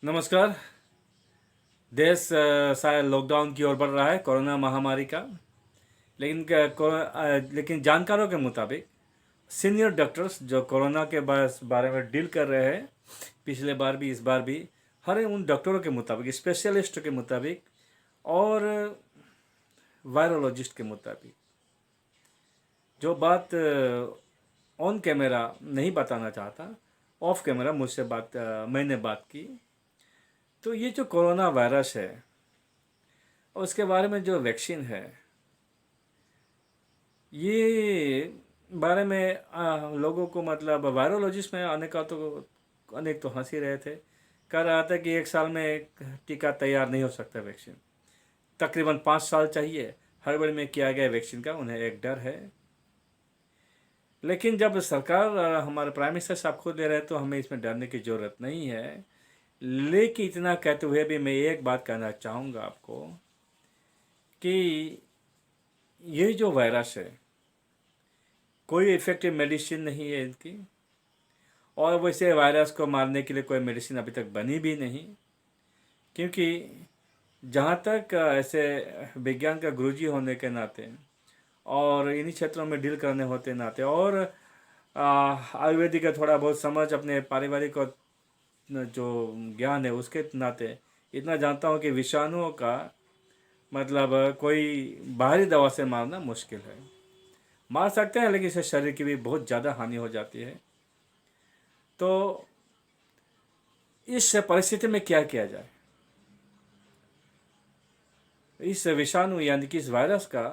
नमस्कार। देश शायद लॉकडाउन की ओर बढ़ रहा है कोरोना महामारी का। लेकिन जानकारों के मुताबिक सीनियर डॉक्टर्स जो कोरोना के बारे में डील कर रहे हैं, पिछले बार भी इस बार भी, हर उन डॉक्टरों के मुताबिक, स्पेशलिस्ट के मुताबिक और वायरोलॉजिस्ट के मुताबिक जो बात ऑन कैमरा नहीं बताना चाहता, ऑफ कैमरा मुझसे मैंने बात की। तो ये जो कोरोना वायरस है और उसके बारे में जो वैक्सीन है, ये बारे में लोगों को, मतलब वायरोलॉजिस्ट में आने का तो अनेक तो हंस ही रहे थे। कह रहा था कि 1 साल में एक टीका तैयार नहीं हो सकता, वैक्सीन तकरीबन 5 साल चाहिए। हड़बड़ी में किया गया वैक्सीन का उन्हें एक डर है। लेकिन जब सरकार हमारे प्राइम मिनिस्टर साहब खुद ले रहे हैं तो हमें इसमें डरने की ज़रूरत नहीं है। लेकिन इतना कहते हुए भी मैं एक बात कहना चाहूँगा आपको कि ये जो वायरस है, कोई इफ़ेक्टिव मेडिसिन नहीं है इनकी, और वैसे वायरस को मारने के लिए कोई मेडिसिन अभी तक बनी भी नहीं। क्योंकि जहाँ तक ऐसे विज्ञान का गुरुजी होने के नाते और इन्हीं क्षेत्रों में डील करने होते नाते और आयुर्वेदिक का थोड़ा बहुत समझ, अपने पारिवारिक और जो ज्ञान है उसके नाते इतना जानता हूँ कि विषाणुओं का मतलब कोई बाहरी दवा से मारना मुश्किल है। मार सकते हैं लेकिन इससे शरीर की भी बहुत ज़्यादा हानि हो जाती है। तो इस परिस्थिति में क्या किया जाए? इस विषाणु यानी कि इस वायरस का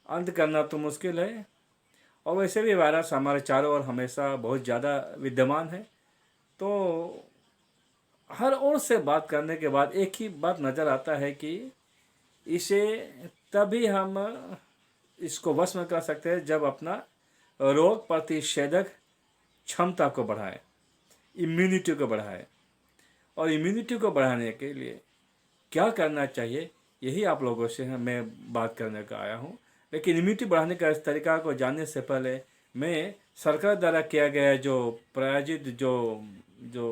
अंत करना तो मुश्किल है, और वैसे भी वायरस हमारे चारों ओर हमेशा बहुत ज़्यादा विद्यमान है। तो हर ओर से बात करने के बाद एक ही बात नज़र आता है कि इसे तभी हम इसको वश में कर सकते हैं जब अपना रोग प्रतिषेधक क्षमता को बढ़ाए, इम्यूनिटी को बढ़ाए। और इम्यूनिटी को बढ़ाने के लिए क्या करना चाहिए, यही आप लोगों से मैं बात करने का आया हूँ। लेकिन इम्यूनिटी बढ़ाने का इस तरीका को जानने से पहले मैं सरकार द्वारा किया गया जो प्रायोजित जो जो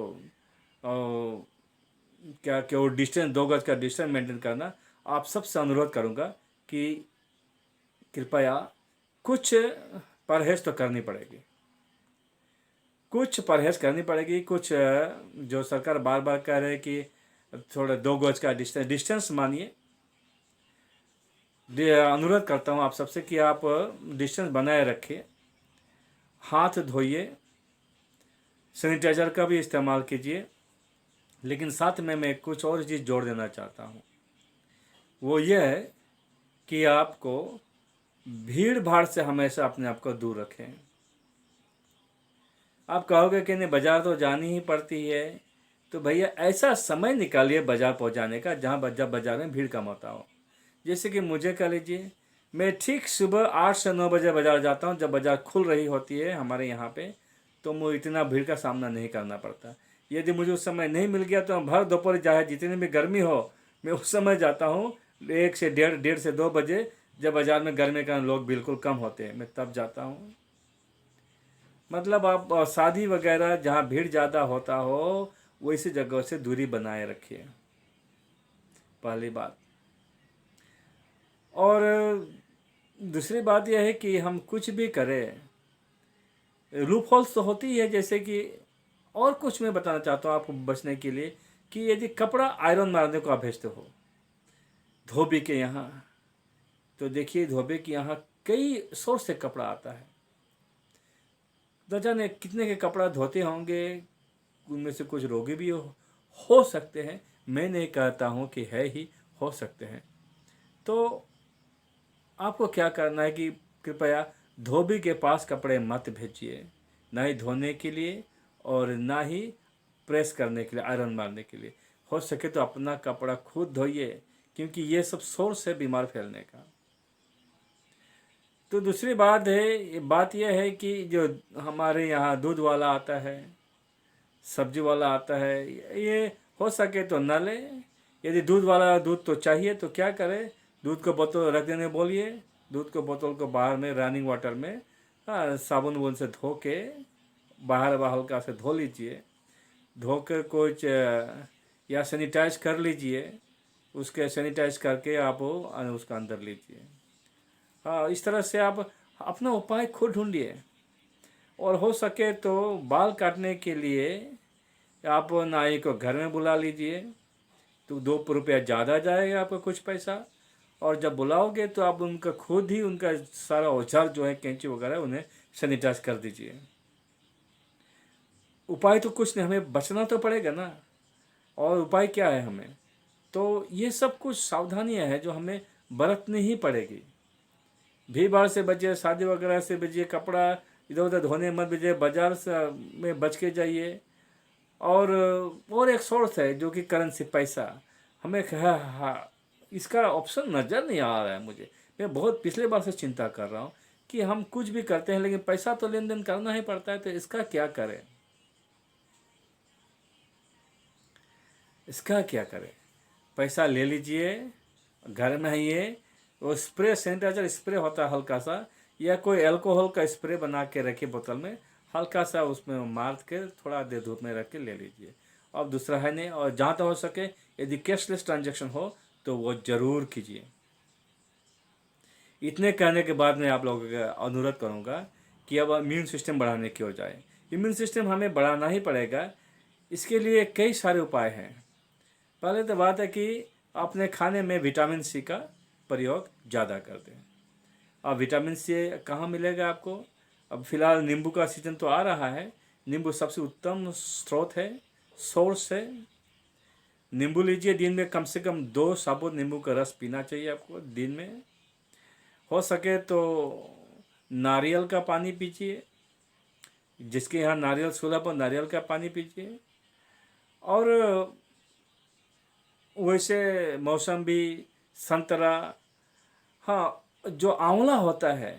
क्या कि वो डिस्टेंस, 2 गज का डिस्टेंस मेंटेन करना, आप सबसे अनुरोध करूँगा कि कृपया कुछ परहेज तो करनी पड़ेगी, कुछ परहेज करनी पड़ेगी। कुछ जो सरकार बार बार कह रहे हैं कि थोड़ा 2 गज का डिस्टेंस मानिए। अनुरोध करता हूँ आप सबसे कि आप डिस्टेंस बनाए रखिए, हाथ धोइए, सैनिटाइज़र का भी इस्तेमाल कीजिए। लेकिन साथ में मैं कुछ और चीज़ जोड़ देना चाहता हूँ, वो ये है कि आपको भीड़ भाड़ से हमेशा अपने आप को दूर रखें। आप कहोगे कि नहीं, बाज़ार तो जानी ही पड़ती है, तो भैया ऐसा समय निकालिए बाज़ार पहुँचाने का जहाँ जब बाज़ार में भीड़ कम होता हो। जैसे कि मुझे कह लीजिए, मैं ठीक सुबह 8 से 9 बजे बाज़ार जाता हूँ, जब बाज़ार खुल रही होती है हमारे यहाँ पे, तो मुझे इतना भीड़ का सामना नहीं करना पड़ता। यदि मुझे उस समय नहीं मिल गया तो भर दोपहर चाहे जितनी भी गर्मी हो, मैं उस समय जाता हूँ। 1 से डेढ़ से 2 बजे, जब बाज़ार में गर्मी का लोग बिल्कुल कम होते हैं, मैं तब जाता हूँ। मतलब आप शादी वगैरह जहाँ भीड़ ज़्यादा होता हो, वैसी जगह से दूरी बनाए रखिए, पहली बात। और दूसरी बात यह है कि हम कुछ भी करें, लूप होल्स तो होती ही है। जैसे कि और कुछ मैं बताना चाहता हूँ आपको बचने के लिए, कि यदि कपड़ा आयरन मारने को आप भेजते हो धोबी के यहाँ, तो देखिए धोबी के यहाँ कई सोर्स से कपड़ा आता है। न जाने कितने के कपड़ा धोते होंगे, उनमें से कुछ रोगी भी हो सकते हैं। मैं नहीं कहता हूँ कि है ही, हो सकते हैं। तो आपको क्या करना है कि कृपया धोबी के पास कपड़े मत भेजिए, ना ही धोने के लिए और ना ही प्रेस करने के लिए, आयरन मारने के लिए। हो सके तो अपना कपड़ा खुद धोइए, क्योंकि ये सब सोर्स है बीमार फैलने का। तो दूसरी बात यह है कि जो हमारे यहाँ दूध वाला आता है, सब्जी वाला आता है, ये हो सके तो न ले। यदि दूध वाला दूध तो चाहिए तो क्या करें, दूध को बोतल रख देने बोलिए। दूध को बोतल को बाहर में रनिंग वाटर में, हाँ, साबुन वुन से धो के बाहर हल्का से धो लीजिए। धोकर कुछ या सैनिटाइज कर लीजिए, उसके सैनिटाइज करके आप वो उसका अंदर लीजिए। हाँ, इस तरह से आप अपना उपाय खुद ढूंढिए। और हो सके तो बाल काटने के लिए आप नाई को घर में बुला लीजिए, तो 2 रुपया ज़्यादा जाएगा आपका कुछ पैसा। और जब बुलाओगे तो आप उनका खुद ही उनका सारा औजार जो है कैंची वगैरह उन्हें सैनिटाइज कर दीजिए। उपाय तो कुछ नहीं, हमें बचना तो पड़ेगा ना। और उपाय क्या है हमें, तो ये सब कुछ सावधानियां हैं जो हमें बरतनी ही पड़ेगी। भीड़ भाड़ से बचिए, शादी वगैरह से बचिए, कपड़ा इधर उधर धोने मत भेजिए, बाजार से में बच के जाइए। और एक सोर्स है जो कि करेंसी, पैसा। हमें हाँ, इसका ऑप्शन नज़र नहीं आ रहा है मुझे। मैं बहुत पिछले बार से चिंता कर रहा हूँ कि हम कुछ भी करते हैं लेकिन पैसा तो लेन देन करना ही पड़ता है, तो इसका क्या करें, इसका क्या करें। पैसा ले लीजिए, घर में ही ये वो स्प्रे, सैनिटाइजर स्प्रे होता है हल्का सा, या कोई अल्कोहल का स्प्रे बना के रखिए बोतल में, हल्का सा उसमें मार के थोड़ा देर धूप में रख के ले लीजिए। और दूसरा है नहीं, और जहाँ तक हो सके यदि कैशलेस ट्रांजैक्शन हो तो वो ज़रूर कीजिए। इतने कहने के बाद मैं आप लोगों का अनुरोध करूँगा कि अब इम्यून सिस्टम बढ़ाने की हो जाए। इम्यून सिस्टम हमें बढ़ाना ही पड़ेगा। इसके लिए कई सारे उपाय हैं। पहले तो बात है कि अपने खाने में विटामिन सी का प्रयोग ज़्यादा कर दें। अब विटामिन सी कहाँ मिलेगा आपको? अब फिलहाल नींबू का सीजन तो आ रहा है, नींबू सबसे उत्तम स्रोत है, सोर्स है। नींबू लीजिए, दिन में कम से कम 2 साबुत नींबू का रस पीना चाहिए आपको दिन में। हो सके तो नारियल का पानी पीजिए, जिसके यहाँ नारियल सुलभ हो नारियल का पानी पीजिए। और वैसे मौसम्बी, संतरा, हाँ, जो आंवला होता है,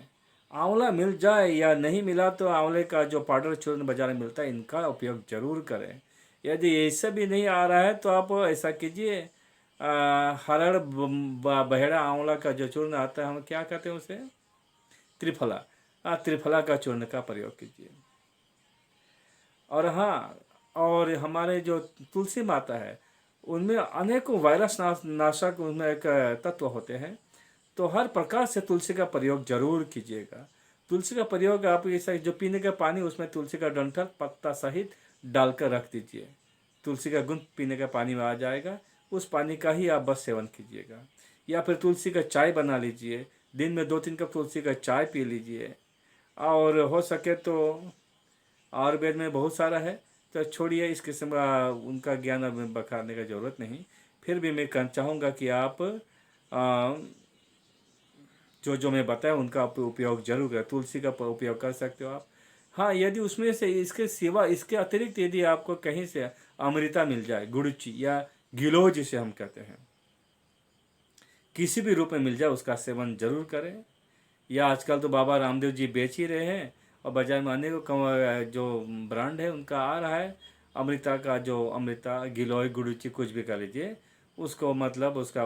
आंवला मिल जाए या नहीं मिला तो आंवले का जो पाउडर चूर्ण बाजार में मिलता है, इनका उपयोग जरूर करें। यदि ऐसा भी नहीं आ रहा है तो आप ऐसा कीजिए, हरड़ बहेड़ा आंवला का जो चूर्ण आता है, हम क्या कहते हैं उसे, त्रिफला, त्रिफला का चूर्ण का प्रयोग कीजिए। और हाँ, और हमारे जो तुलसी माता है उनमें अनेकों वायरस नाशक उनमें एक तत्व होते हैं, तो हर प्रकार से तुलसी का प्रयोग जरूर कीजिएगा। तुलसी का प्रयोग आप ऐसा, जो पीने का पानी उसमें तुलसी का डंठल पत्ता सहित डालकर रख दीजिए, तुलसी का गुण पीने का पानी में आ जाएगा, उस पानी का ही आप बस सेवन कीजिएगा। या फिर तुलसी का चाय बना लीजिए, दिन में 2-3 कप तुलसी का चाय पी लीजिए। और हो सके तो आयुर्वेद में बहुत सारा है, तो छोड़िए इस किस्म का उनका ज्ञान अब बखारने का ज़रूरत नहीं। फिर भी मैं कहना चाहूँगा कि आप जो जो मैं बताया उनका उपयोग जरूर करें। तुलसी का उपयोग कर सकते हो आप। हाँ, यदि उसमें से इसके सिवा, इसके अतिरिक्त यदि आपको कहीं से अमृता मिल जाए, गुड़ची या गिलोय जिसे हम कहते हैं, किसी भी रूप में मिल जाए उसका सेवन जरूर करें। या आजकल तो बाबा रामदेव जी बेच ही रहे हैं, और बाजार में अनेकों जो ब्रांड है उनका आ रहा है अमृता का, जो अमृता, गिलोय, गुड़ची कुछ भी कर लीजिए उसको, मतलब उसका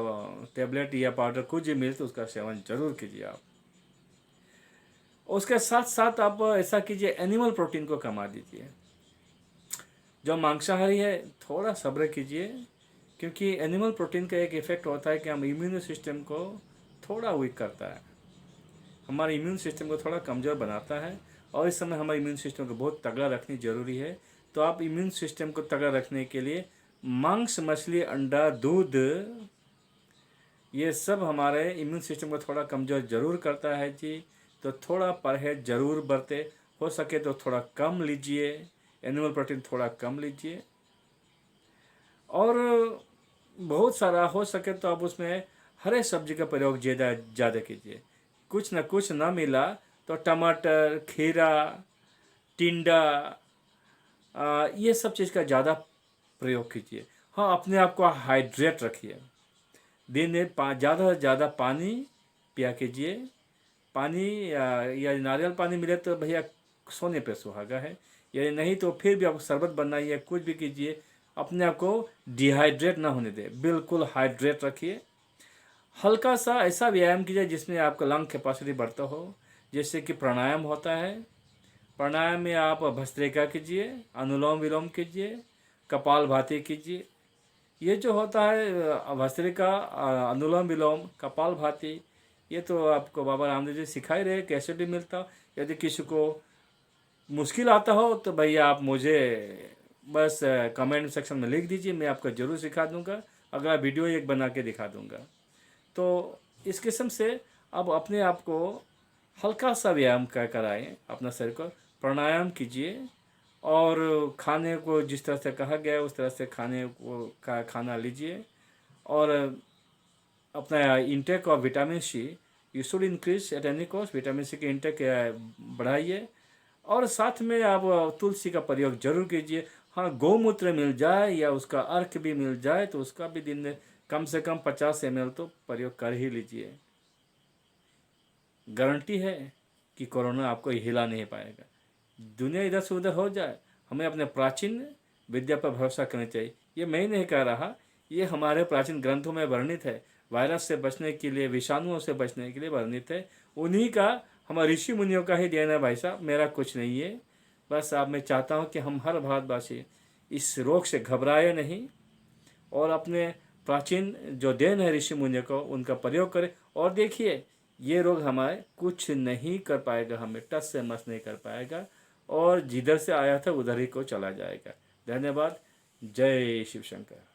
टेबलेट या पाउडर कुछ भी मिले तो उसका सेवन जरूर कीजिए आप। उसके साथ साथ आप ऐसा कीजिए, एनिमल प्रोटीन को कमा दीजिए। जो मांसाहारी है थोड़ा सब्र कीजिए, क्योंकि एनिमल प्रोटीन का एक इफेक्ट होता है कि हम इम्यून सिस्टम को थोड़ा वीक करता है, हमारे इम्यून सिस्टम को थोड़ा कमज़ोर बनाता है। और इस समय हमारे इम्यून सिस्टम को बहुत तगड़ा रखनी ज़रूरी है। तो आप इम्यून सिस्टम को तगड़ा रखने के लिए मांस, मछली, अंडा, दूध, ये सब हमारे इम्यून सिस्टम को थोड़ा कमज़ोर ज़रूर करता है जी। तो थोड़ा परहेज ज़रूर बरते, हो सके तो थोड़ा कम लीजिए, एनिमल प्रोटीन थोड़ा कम लीजिए। और बहुत सारा हो सके तो आप उसमें हरे सब्जी का प्रयोग ज़्यादा ज़्यादा कीजिए। कुछ न कुछ ना मिला तो टमाटर, खीरा, टिंडा, ये सब चीज़ का ज़्यादा प्रयोग कीजिए। हाँ, अपने आप को हाइड्रेट रखिए, दिन में ज़्यादा से ज़्यादा पानी पिया कीजिए। पानी या नारियल पानी मिले तो भैया सोने पे सुहागा है, यदि नहीं तो फिर भी आप शरबत बनाइए, कुछ भी कीजिए, अपने आप को डिहाइड्रेट ना होने दें, बिल्कुल हाइड्रेट रखिए। हल्का सा ऐसा व्यायाम कीजिए जिसमें आपका लंग कैपेसिटी बढ़ता हो, जैसे कि प्राणायाम होता है। प्राणायाम में आप भस्त्रिका कीजिए, अनुलोम विलोम कीजिए, कपालभाति कीजिए। ये जो होता है भस्त्रिका, अनुलोम विलोम, कपालभाति, ये तो आपको बाबा रामदेव जी सिखा ही रहे, कैसे भी मिलता। यदि किसी को मुश्किल आता हो तो भैया आप मुझे बस कमेंट सेक्शन में लिख दीजिए, मैं आपको ज़रूर सिखा दूंगा, अगला वीडियो एक बना के दिखा दूंगा। तो इस किस्म से अब अपने आप को हल्का सा व्यायाम कराएं, अपना शरीर को प्राणायाम कीजिए, और खाने को जिस तरह से कहा गया है उस तरह से खाने को खाना लीजिए, और अपना intake of vitamin C you should increase at any cost, vitamin C के इंटेक बढ़ाइए, और साथ में आप तुलसी का प्रयोग जरूर कीजिए। हाँ, गौमूत्र मिल जाए या उसका अर्क भी मिल जाए तो उसका भी दिन में कम से कम 50 ml तो प्रयोग कर ही लीजिए। गारंटी है कि कोरोना आपको हिला नहीं पाएगा। दुनिया इधर से उधर हो जाए, हमें अपने प्राचीन विद्या पर भरोसा करना चाहिए। ये मैं ही नहीं कह रहा, ये हमारे प्राचीन ग्रंथों में वर्णित है। वायरस से बचने के लिए, विषाणुओं से बचने के लिए वर्णित है। उन्हीं का, हमारे ऋषि मुनियों का ही देन है भाई साहब, मेरा कुछ नहीं है। बस अब मैं चाहता हूँ कि हम हर भारतवासी इस रोग से घबराए नहीं, और अपने प्राचीन जो देन है ऋषि मुनियों को, उनका प्रयोग करें। और देखिए, ये रोग हमारे कुछ नहीं कर पाएगा, हमें टस से मस नहीं कर पाएगा, और जिधर से आया था उधर ही को चला जाएगा। धन्यवाद। जय शिव शंकर।